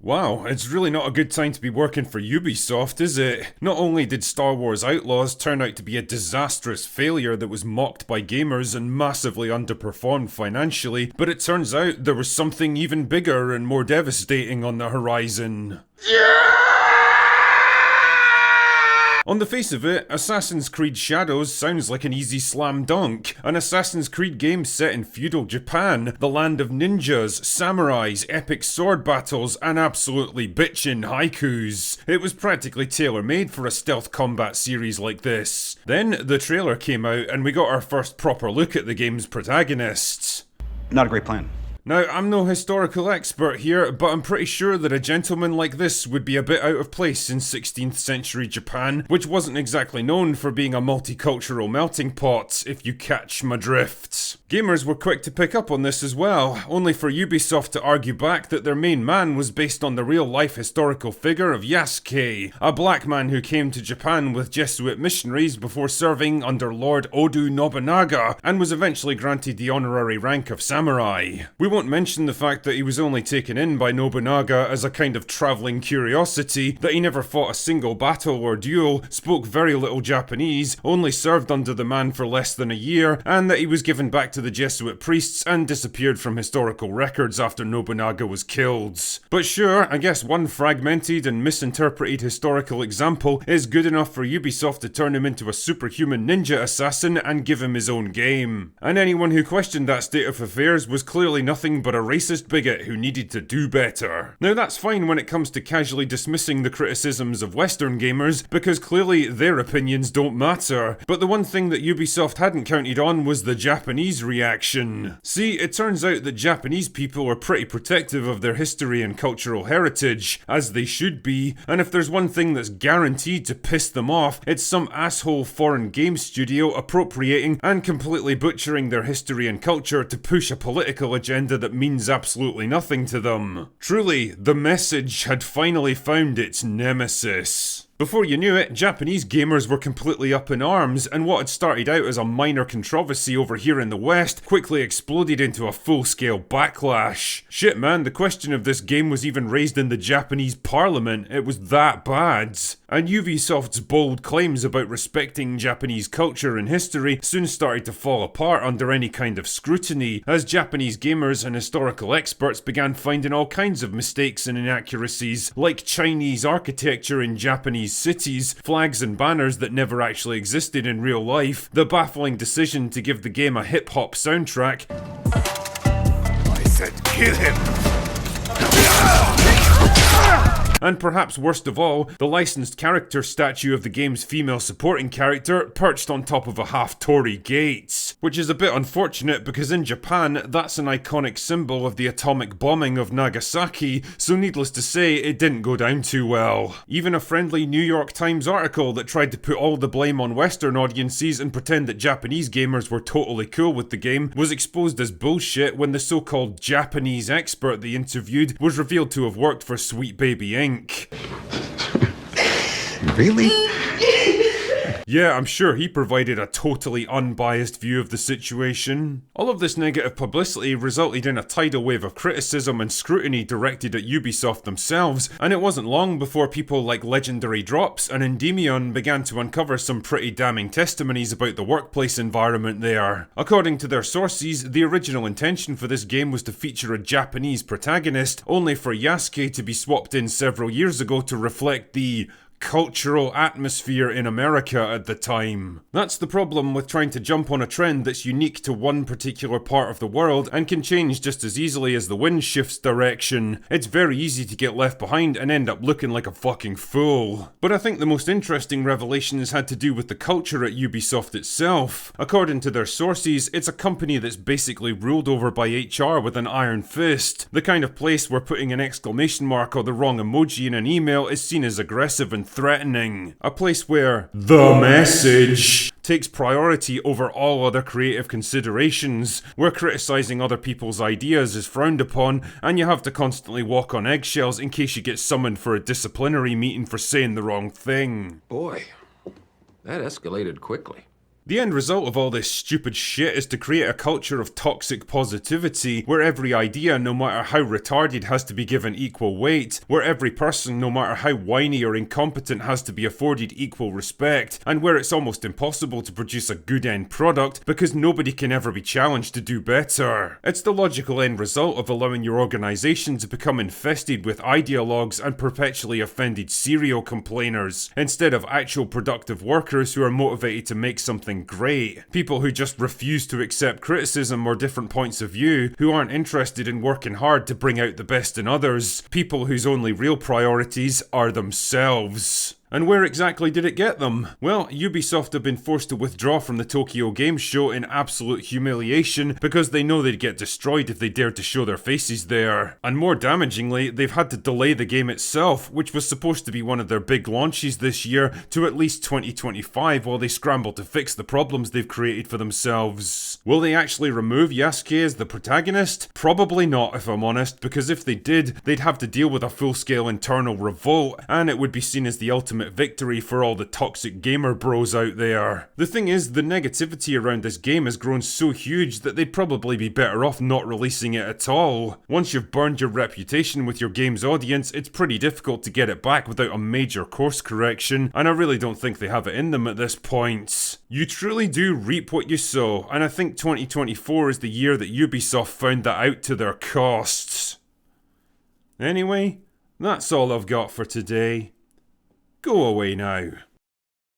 Wow, it's really not a good time to be working for Ubisoft, is it? Not only did Star Wars Outlaws turn out to be a disastrous failure that was mocked by gamers and massively underperformed financially, but it turns out there was something even bigger and more devastating on the horizon. On the face of it, Assassin's Creed Shadows sounds like an easy slam dunk. An Assassin's Creed game set in feudal Japan, the land of ninjas, samurais, epic sword battles, and absolutely bitchin' haikus. It was practically tailor-made for a stealth combat series like this. Then the trailer came out and we got our first proper look at the game's protagonists. Not a great plan. Now, I'm no historical expert here, but I'm pretty sure that a gentleman like this would be a bit out of place in 16th century Japan, which wasn't exactly known for being a multicultural melting pot, if you catch my drift. Gamers were quick to pick up on this as well, only for Ubisoft to argue back that their main man was based on the real-life historical figure of Yasuke, a black man who came to Japan with Jesuit missionaries before serving under Lord Oda Nobunaga, and was eventually granted the honorary rank of samurai. We won't mention the fact that he was only taken in by Nobunaga as a kind of travelling curiosity, that he never fought a single battle or duel, spoke very little Japanese, only served under the man for less than a year, and that he was given back to the Jesuit priests and disappeared from historical records after Nobunaga was killed. But sure, I guess one fragmented and misinterpreted historical example is good enough for Ubisoft to turn him into a superhuman ninja assassin and give him his own game. And anyone who questioned that state of affairs was clearly nothing but a racist bigot who needed to do better. Now that's fine when it comes to casually dismissing the criticisms of Western gamers, because clearly their opinions don't matter, but the one thing that Ubisoft hadn't counted on was the Japanese reaction. See, it turns out that Japanese people are pretty protective of their history and cultural heritage, as they should be, and if there's one thing that's guaranteed to piss them off, it's some asshole foreign game studio appropriating and completely butchering their history and culture to push a political agenda that means absolutely nothing to them. Truly, the message had finally found its nemesis. Before you knew it, Japanese gamers were completely up in arms, and what had started out as a minor controversy over here in the West quickly exploded into a full-scale backlash. Shit man, the question of this game was even raised in the Japanese parliament, it was that bad. And Ubisoft's bold claims about respecting Japanese culture and history soon started to fall apart under any kind of scrutiny, as Japanese gamers and historical experts began finding all kinds of mistakes and inaccuracies, like Chinese architecture in Japanese cities, flags and banners that never actually existed in real life, the baffling decision to give the game a hip-hop soundtrack. I said kill him! And perhaps worst of all, the licensed character statue of the game's female supporting character perched on top of a half-Tory gate. Which is a bit unfortunate because in Japan, that's an iconic symbol of the atomic bombing of Nagasaki, so needless to say, it didn't go down too well. Even a friendly New York Times article that tried to put all the blame on Western audiences and pretend that Japanese gamers were totally cool with the game was exposed as bullshit when the so-called Japanese expert they interviewed was revealed to have worked for Sweet Baby Inc. Really? Yeah, I'm sure he provided a totally unbiased view of the situation. All of this negative publicity resulted in a tidal wave of criticism and scrutiny directed at Ubisoft themselves, and it wasn't long before people like Legendary Drops and Endymion began to uncover some pretty damning testimonies about the workplace environment there. According to their sources, the original intention for this game was to feature a Japanese protagonist, only for Yasuke to be swapped in several years ago to reflect the cultural atmosphere in America at the time. That's the problem with trying to jump on a trend that's unique to one particular part of the world and can change just as easily as the wind shifts direction. It's very easy to get left behind and end up looking like a fucking fool. But I think the most interesting revelations had to do with the culture at Ubisoft itself. According to their sources, it's a company that's basically ruled over by HR with an iron fist. The kind of place where putting an exclamation mark or the wrong emoji in an email is seen as aggressive and threatening. A place where the message takes priority over all other creative considerations, where criticizing other people's ideas is frowned upon, and you have to constantly walk on eggshells in case you get summoned for a disciplinary meeting for saying the wrong thing. Boy, that escalated quickly. The end result of all this stupid shit is to create a culture of toxic positivity, where every idea, no matter how retarded, has to be given equal weight, where every person, no matter how whiny or incompetent, has to be afforded equal respect, and where it's almost impossible to produce a good end product because nobody can ever be challenged to do better. It's the logical end result of allowing your organisation to become infested with ideologues and perpetually offended serial complainers, instead of actual productive workers who are motivated to make something great. People who just refuse to accept criticism or different points of view, who aren't interested in working hard to bring out the best in others. People whose only real priorities are themselves. And where exactly did it get them? Well, Ubisoft have been forced to withdraw from the Tokyo Game Show in absolute humiliation because they know they'd get destroyed if they dared to show their faces there. And more damagingly, they've had to delay the game itself, which was supposed to be one of their big launches this year, to at least 2025 while they scramble to fix the problems they've created for themselves. Will they actually remove Yasuke as the protagonist? Probably not, if I'm honest, because if they did, they'd have to deal with a full-scale internal revolt, and it would be seen as the ultimate victory for all the toxic gamer bros out there. The thing is, the negativity around this game has grown so huge that they'd probably be better off not releasing it at all. Once you've burned your reputation with your game's audience, it's pretty difficult to get it back without a major course correction, and I really don't think they have it in them at this point. You truly do reap what you sow, and I think 2024 is the year that Ubisoft found that out to their costs. Anyway, that's all I've got for today. Go away now.